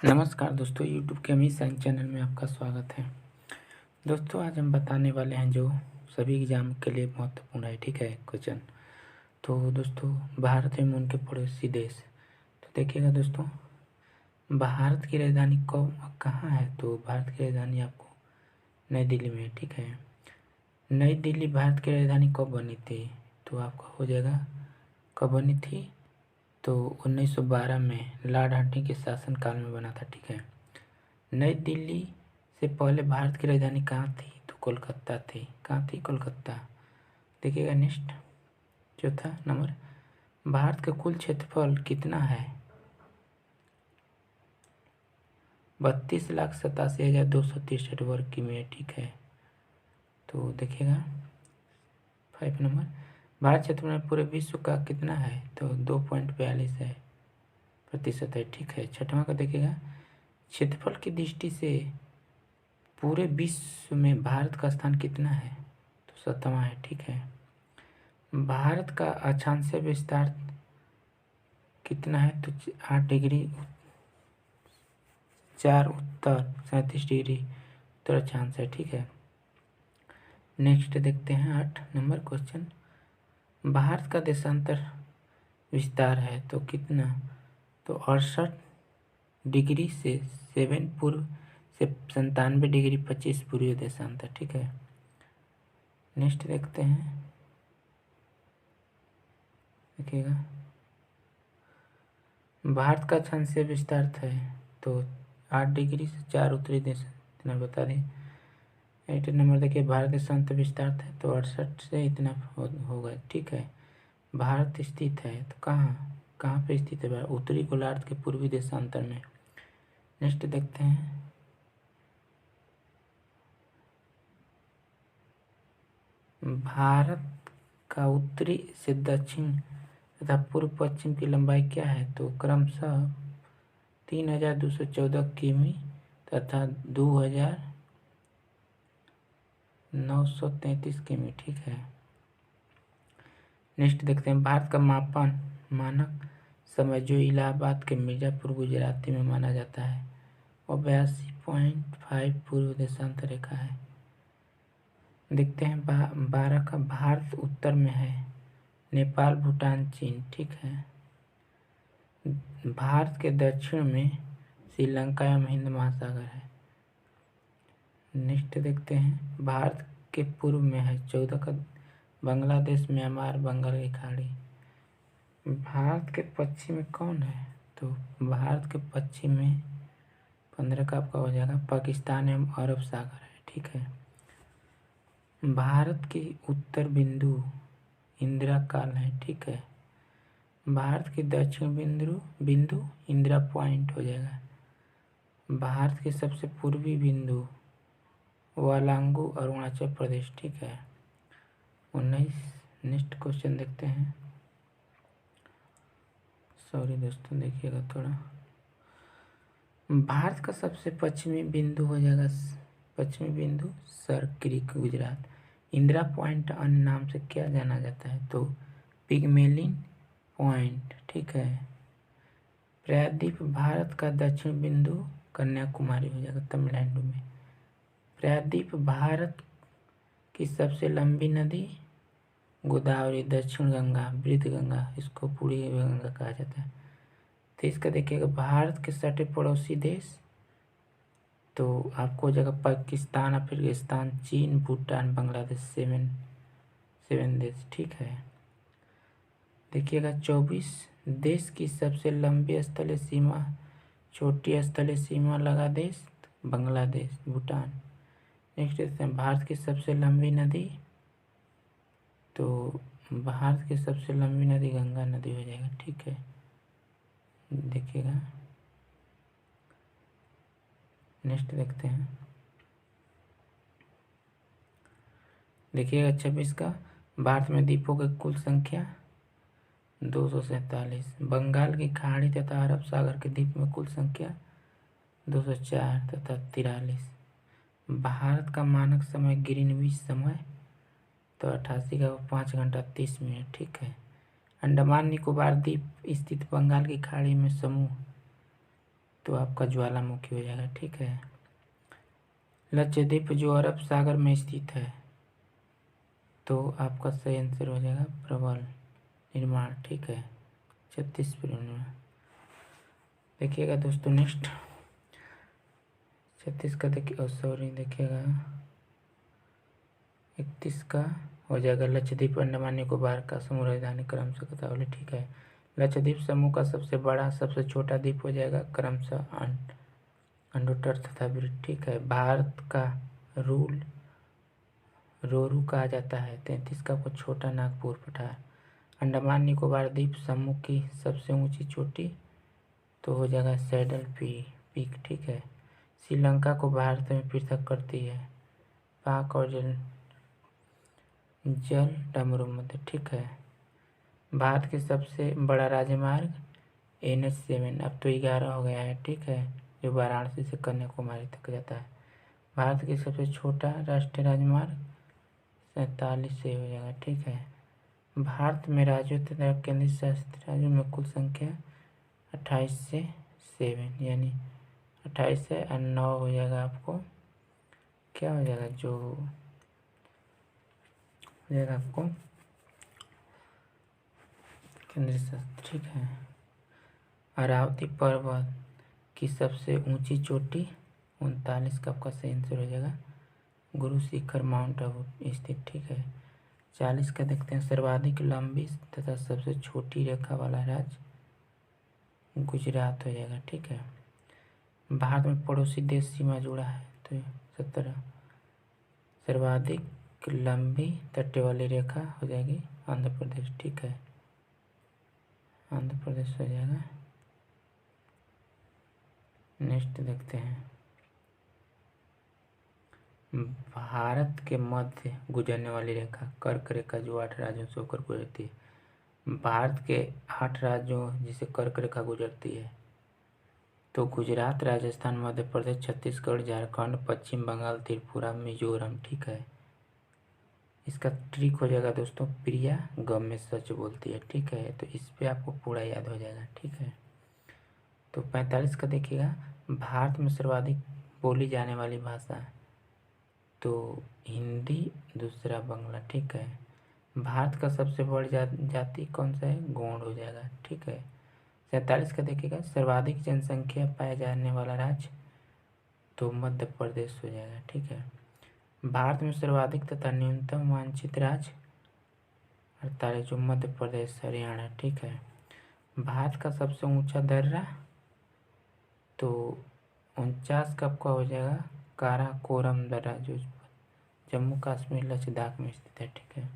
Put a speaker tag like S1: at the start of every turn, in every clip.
S1: नमस्कार दोस्तों, यूट्यूब के अमीर साइंस चैनल में आपका स्वागत है। दोस्तों, आज हम बताने वाले हैं जो सभी एग्जाम के लिए महत्वपूर्ण है। ठीक है, क्वेश्चन। तो दोस्तों, भारत एवं उनके पड़ोसी देश। तो देखिएगा दोस्तों, भारत की राजधानी कहाँ है? तो भारत की राजधानी आपको नई दिल्ली में है। ठीक है, नई दिल्ली भारत की राजधानी कब बनी थी? तो आपका हो जाएगा कब बनी थी? तो 1912 में लॉर्ड हंटिंग के शासनकाल में बना था। ठीक है, नई दिल्ली से पहले भारत की राजधानी कहाँ थी? तो कोलकाता थी। कहाँ थी? कोलकाता। देखिएगा नेक्स्ट, चौथा नंबर, भारत का कुल क्षेत्रफल कितना है? 32,87,263 वर्ग किमी। ठीक है, तो देखिएगा 5 नंबर, भारत क्षेत्र में पूरे विश्व का कितना है? तो 2.42 है प्रतिशत है। ठीक है, छठवां का देखिएगा, क्षेत्रफल की दृष्टि से पूरे विश्व में भारत का स्थान कितना है? तो 7वां है। ठीक है, भारत का अक्षांशीय विस्तार कितना है? तो 8 डिग्री 4 उत्तर, 37 डिग्री उत्तर अक्षांश है। ठीक है, नेक्स्ट देखते हैं 8 नंबर क्वेश्चन, भारत का देशांतर विस्तार है तो कितना? तो 68 डिग्री से 7 पूर्व से 97 डिग्री 25 पूर्वी देशांतर। ठीक है, नेक्स्ट देखते हैं, देखिएगा भारत का अक्षांशीय विस्तार है तो 8 डिग्री से 4 उत्तरी देश, इतना बता दें। 8 नंबर देखिए, भारत देशांतर विस्तार है तो 68 से इतना होगा। ठीक है, भारत स्थित है तो कहाँ कहाँ पे स्थित है? उत्तरी गोलार्ध के पूर्वी देशांतर में। नेक्स्ट देखते हैं, भारत का उत्तरी से दक्षिण तथा पूर्व पश्चिम की लंबाई क्या है? तो क्रमशः 3,214 किमी तथा 2,933 किमी। ठीक है, नेक्स्ट देखते हैं, भारत का मापन मानक समय जो इलाहाबाद के मिर्जापुर गुजराती में माना जाता है और 82.5 पूर्व देशांतर रेखा है। देखते हैं 12 का, भारत उत्तर में है, नेपाल भूटान चीन। ठीक है, भारत के दक्षिण में श्रीलंका एवं हिंद महासागर है। नेक्स्ट देखते हैं, भारत के पूर्व में है 14 का, बांग्लादेश म्यांमार बंगाल की खाड़ी। भारत के पश्चिम में कौन है? तो भारत के पश्चिम में 15 का आपका हो जाएगा पाकिस्तान एवं अरब सागर है। ठीक है, भारत की उत्तर बिंदु इंदिरा काल है। ठीक है, भारत की दक्षिण बिंदु इंदिरा पॉइंट हो जाएगा। भारत के सबसे पूर्वी बिंदु वालांगू अरुणाचल प्रदेश। ठीक है, 19। नेक्स्ट क्वेश्चन देखते हैं, सॉरी दोस्तों, देखिएगा थोड़ा, भारत का सबसे पश्चिमी बिंदु हो जाएगा, पश्चिमी बिंदु sir creek Gujarat. Indira point अन्य नाम से क्या जाना जाता है? तो पिगमेलिन पॉइंट। ठीक है, प्रायद्वीप भारत का दक्षिण बिंदु कन्याकुमारी हो जाएगा तमिलनाडु में। प्रायद्वीप भारत की सबसे लंबी नदी गोदावरी, दक्षिण गंगा, वृद्ध गंगा, इसको पूरी गंगा कहा जाता है। तो इसका देखिएगा, भारत के सटे पड़ोसी देश तो आपको हो जाएगा पाकिस्तान, अफगानिस्तान, चीन, भूटान, बांग्लादेश, 7 देश। ठीक है, देखिएगा 24 देश की सबसे लंबी स्थलीय सीमा, छोटी स्थलीय सीमा लगा देश बांग्लादेश, भूटान। नेक्स्ट देखते हैं, भारत की सबसे लंबी नदी, तो भारत की सबसे लंबी नदी गंगा नदी हो जाएगा। ठीक है, देखिएगा नेक्स्ट देखते हैं, देखिएगा 26 का, भारत में द्वीपों की कुल संख्या 247, बंगाल की खाड़ी तथा अरब सागर के द्वीप में कुल संख्या 204 तथा 43। भारत का मानक समय ग्रीनविच समय तो 88 का 5 घंटा 30 मिनट। ठीक है, अंडमान निकोबार द्वीप स्थित बंगाल की खाड़ी में समूह तो आपका ज्वालामुखी हो जाएगा। ठीक है। लक्षद्वीप जो अरब सागर में स्थित है, तो आपका सही आंसर हो जाएगा प्रबल निर्माण। ठीक है। 36 देखिएगा दोस्तों, नेक्स्ट 36 का देखिए, सॉरी देखिएगा 31 का हो जाएगा लक्षद्वीप अंडमान निकोबार का समूह राजधानी क्रमशः कतावली। ठीक है। लक्षद्वीप समूह का सबसे बड़ा सबसे छोटा द्वीप हो जाएगा क्रमशः अंडोटर तथा ब्रिट। ठीक है। भारत का रूल रोरू कहा जाता है। 33 का आपको छोटा नागपुर पठार। अंडमान निकोबार द्वीप समूह की सबसे ऊंची चोटी तो हो जाएगा सैडल पीक। ठीक है। श्रीलंका को भारत में पृथक करती है पाक और जल डामरूमध्य। ठीक है। भारत के सबसे बड़ा राजमार्ग NH7 अब तो 11 हो गया है। ठीक है। जो वाराणसी से कन्याकुमारी तक जाता है। भारत के सबसे छोटा राष्ट्रीय राजमार्ग 47 से हो जाएगा। ठीक है। भारत में राज्यों तथा केंद्र शासित राज्यों में कुल संख्या 28 से 7 यानी 28 से 9 हो जाएगा। आपको क्या हो जाएगा, जो हो जाएगा आपको केंद्र शासित। ठीक है। अरावती पर्वत की सबसे ऊंची चोटी 39 का आपका सही आंसर हो जाएगा गुरु शिखर माउंट आबू स्थित। ठीक है। 40 का देखते हैं, सर्वाधिक लंबी तथा सबसे छोटी रेखा वाला राज्य गुजरात हो जाएगा। ठीक है। भारत में पड़ोसी देश सीमा जुड़ा है तो 17। सर्वाधिक लंबी तट वाली रेखा हो जाएगी आंध्र प्रदेश। ठीक है। आंध्र प्रदेश हो जाएगा। नेक्स्ट देखते हैं, भारत के मध्य गुजरने वाली रेखा कर्क रेखा जो 8 राज्यों से होकर गुजरती है। भारत के 8 राज्यों जिसे कर्क रेखा गुजरती है तो गुजरात, राजस्थान, मध्य प्रदेश, छत्तीसगढ़, झारखंड, पश्चिम बंगाल, त्रिपुरा, मिजोरम। ठीक है। इसका ट्रिक हो जाएगा दोस्तों, प्रिया गम में सच बोलती है। ठीक है। तो इस पे आपको पूरा याद हो जाएगा। ठीक है। तो 45 का देखिएगा, भारत में सर्वाधिक बोली जाने वाली भाषा तो हिंदी, दूसरा बांग्ला। ठीक है। भारत का सबसे बड़ी जाति कौन सा है, गोंड हो जाएगा। ठीक है। 47 का देखिएगा, सर्वाधिक जनसंख्या पाया जाने वाला राज्य तो मध्य प्रदेश हो जाएगा। ठीक है। भारत में सर्वाधिक तथा न्यूनतम वांछित राज्य 48 जो मध्य प्रदेश हरियाणा। ठीक है। भारत का सबसे ऊंचा दर्रा तो 49 का आपका हो जाएगा काराकोरम दर्रा जो जम्मू कश्मीर लद्दाख में स्थित है। ठीक है।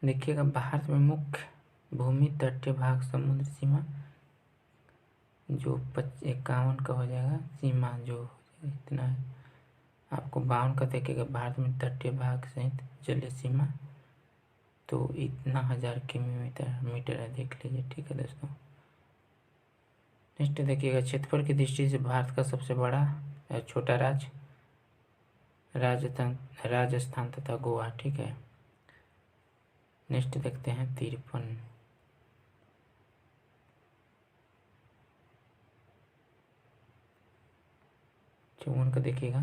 S1: देखिएगा, भारत में मुख्य भूमि तटीय भाग समुद्र सीमा जो 51 का हो जाएगा, सीमा जो इतना है आपको 52 का देखिएगा। भारत में तटीय भाग सहित जलीय सीमा तो इतना 1000 किलोमीटर है, देख लीजिए। ठीक है दोस्तों। नेक्स्ट देखिएगा, क्षेत्रफल की दृष्टि से भारत का सबसे बड़ा छोटा राज्य राजस्थान तथा गोवा। ठीक है। नेक्स्ट देखते हैं 53 54 का देखिएगा,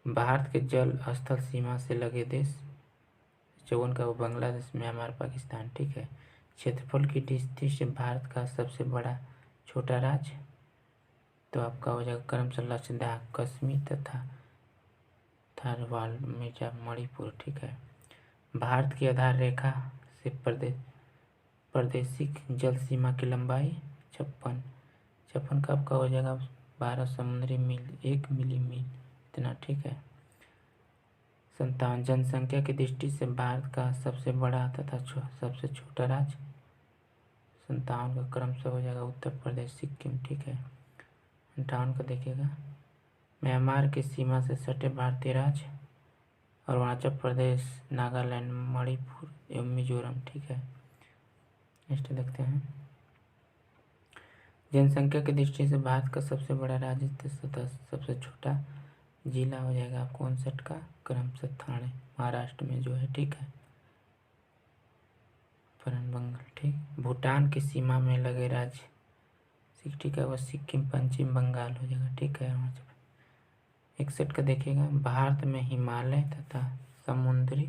S1: भारत के जल स्थल सीमा से लगे देश 54 का वो बांग्लादेश, म्यांमार, पाकिस्तान। ठीक है। क्षेत्रफल की दृष्टि से भारत का सबसे बड़ा छोटा राज्य तो आपका हो जाएगा क्रमशः लद्दाख, कश्मीर तथा थारवाल, मिर्जा, मणिपुर। ठीक है। भारत की आधार रेखा से प्रादेशिक जल सीमा की लंबाई 56 का आपका हो जाएगा 12 समुद्री मील 1 मिली मील इतना। ठीक है। 57 जनसंख्या की दृष्टि से भारत का सबसे बड़ा तथा सबसे छोटा राज्य 57 का क्रम से हो जाएगा उत्तर प्रदेश, सिक्किम। ठीक है। 58 का देखिएगा, म्यांमार की सीमा से सटे भारतीय राज्य अरुणाचल प्रदेश, नागालैंड, मणिपुर एवं मिजोरम। ठीक है। नेक्स्ट देखते हैं, जनसंख्या की दृष्टि से भारत का सबसे बड़ा राज्य तथा सबसे छोटा जिला हो जाएगा 59 का क्रमशः ठाणे, महाराष्ट्र में जो है। ठीक है। बंगाल। ठीक। भूटान की सीमा में लगे राज्य ठीक है, वह सिक्किम पश्चिम बंगाल हो जाएगा। ठीक है, 61 का देखिएगा, भारत में हिमालय तथा समुद्री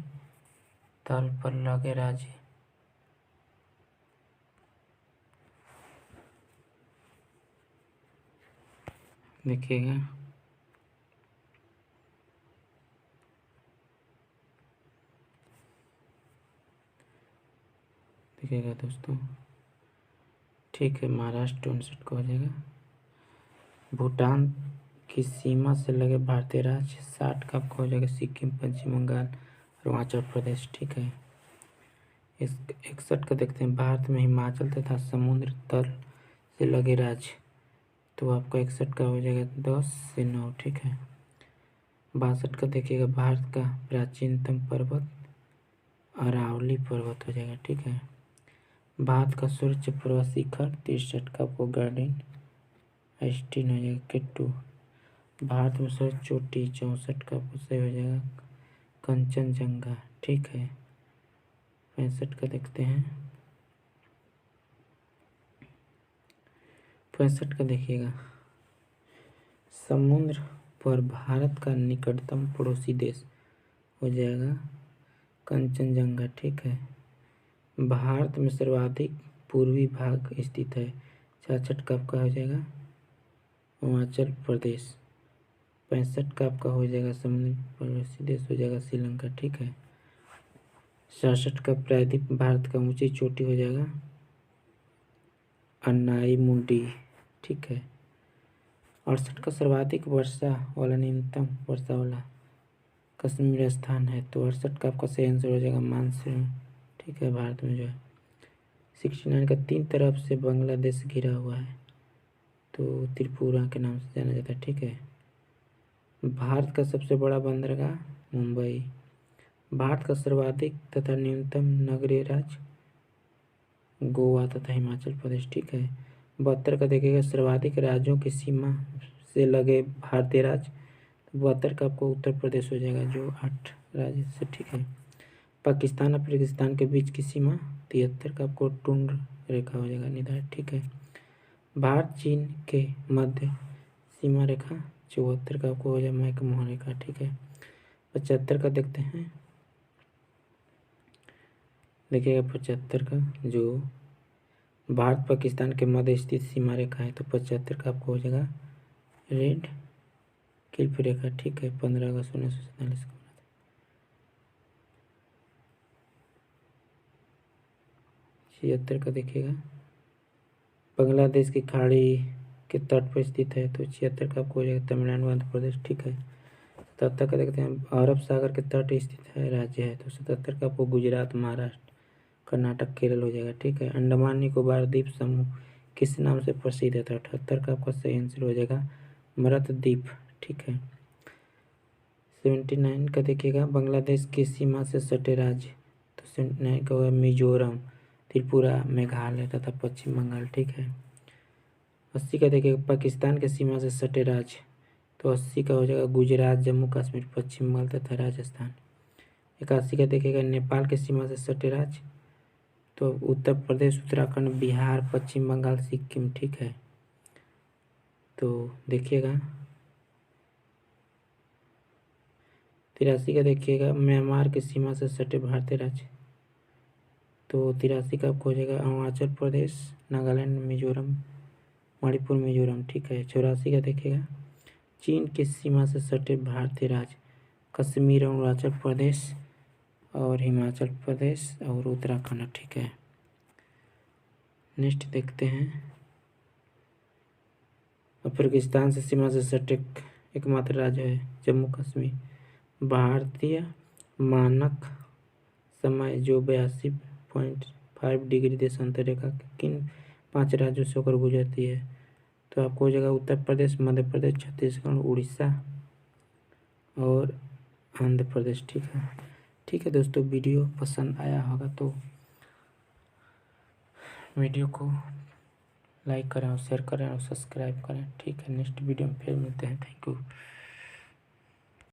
S1: तल पर लगे राज्य। देखिएगा, दोस्तों। ठीक है, महाराष्ट्र 59 का हो जाएगा। भूटान की सीमा से लगे भारतीय राज्य 60 का आपका हो जाएगा सिक्किम पश्चिम बंगाल अरुणाचल प्रदेश। ठीक है, इस 61 का देखते हैं, भारत में हिमाचल तथा समुद्र तल से लगे राज्य। तो आपका 61 का हो जाएगा 10 से 9। ठीक है, 62 का देखिएगा, भारत का प्राचीनतम पर्वत अरावली पर्वत हो जाएगा। ठीक है, भारत का सर्वोच्च पर्वत शिखर 63 का आपको गार्डन एस्टीन हो जाएगा केटू। भारत में सर्वोच्च चोटी 64 का आपको सही हो जाएगा कंचनजंगा। ठीक है, 65 का देखते हैं, 65 का देखिएगा, समुद्र पर भारत का निकटतम पड़ोसी देश हो जाएगा कंचनजंगा। ठीक है, भारत में सर्वाधिक पूर्वी भाग स्थित है 66 का आपका हो जाएगा हिमाचल प्रदेश। 65 का आपका हो जाएगा समुद्री पड़ोसी देश हो जाएगा श्रीलंका। ठीक है, 67 का प्रायद्वीप भारत का ऊंची चोटी हो जाएगा अन्नाई मुंडी। ठीक है, 68 का सर्वाधिक वर्षा वाला न्यूनतम वर्षा वाला कश्मीर स्थान है। तो 68 का आपका सही आंसर हो जाएगा मानसून। ठीक है, भारत में जो है 69 का 3 तरफ से बांग्लादेश घिरा हुआ है, तो त्रिपुरा के नाम से जाना जाता है। ठीक है, भारत का सबसे बड़ा बंदरगाह मुंबई। भारत का सर्वाधिक तथा न्यूनतम नगरीय राज्य गोवा तथा हिमाचल प्रदेश। ठीक है, 72 का देखिएगा, सर्वाधिक राज्यों की सीमा से लगे भारतीय राज्य। 72 का आपको उत्तर प्रदेश हो जाएगा जो 8 राज्य से। ठीक है, पाकिस्तान और पाकिस्तान के बीच की सीमा 73 का आपको टुंड्र रेखा हो जाएगा निर्धारित। ठीक है, भारत चीन के मध्य सीमा रेखा 74 का आपको हो जाएगा मैकमोहन रेखा। ठीक है, 75 का देखते हैं, देखिएगा 75 का जो भारत पाकिस्तान के मध्य स्थित सीमा रेखा है, तो 75 का आपको हो जाएगा रेड क्लिफ रेखा। ठीक है, 15 अगस्त 1947 को। 76 का देखिएगा, बांग्लादेश की खाड़ी के तट पर स्थित है, तो 76 का आपको हो जाएगा तमिलनाडु आंध्र प्रदेश। ठीक है, 77 का देखते हैं, अरब सागर के तट स्थित है राज्य है, तो 77 का आपको गुजरात महाराष्ट्र कर्नाटक केरल हो जाएगा। ठीक है, अंडमान निकोबार द्वीप समूह किस नाम से प्रसिद्ध है, तो 78 का आपका सही आंसर हो जाएगा मरत द्वीप। ठीक है, 79 का देखिएगा, बांग्लादेश की सीमा से सटे राज्य, तो 79 का होगा मिजोरम त्रिपुरा मेघालय तथा पश्चिम बंगाल। ठीक है, 80 का देखिएगा, पाकिस्तान के सीमा से सटे राज्य, तो 80 का हो जाएगा गुजरात जम्मू कश्मीर पश्चिम बंगाल तथा राजस्थान। 81 का देखिएगा, नेपाल के सीमा से सटे राज्य, तो उत्तर प्रदेश उत्तराखंड बिहार पश्चिम बंगाल सिक्किम। ठीक है, तो देखिएगा 83 का देखिएगा, म्यांमार की सीमा से सटे भारतीय राज्य, तो 83 का आपको हो जाएगा अरुणाचल प्रदेश नागालैंड मिजोरम मणिपुर मिजोरम। ठीक है, 84 का देखिएगा, चीन की सीमा से सटे भारतीय राज्य कश्मीर अरुणाचल प्रदेश और हिमाचल प्रदेश और उत्तराखंड। ठीक है, नेक्स्ट देखते हैं, अफगानिस्तान से सीमा से सटे एकमात्र राज्य है जम्मू कश्मीर। भारतीय मानक समय जो 82.5 डिग्री देशांतर रेखा किन 5 राज्यों से होकर गुजरती है, तो आपको हो जाएगा उत्तर प्रदेश मध्य प्रदेश छत्तीसगढ़ उड़ीसा और आंध्र प्रदेश। ठीक है दोस्तों, वीडियो पसंद आया होगा तो वीडियो को लाइक करें और शेयर करें और सब्सक्राइब करें। ठीक है, नेक्स्ट वीडियो में फिर मिलते हैं। Thank you.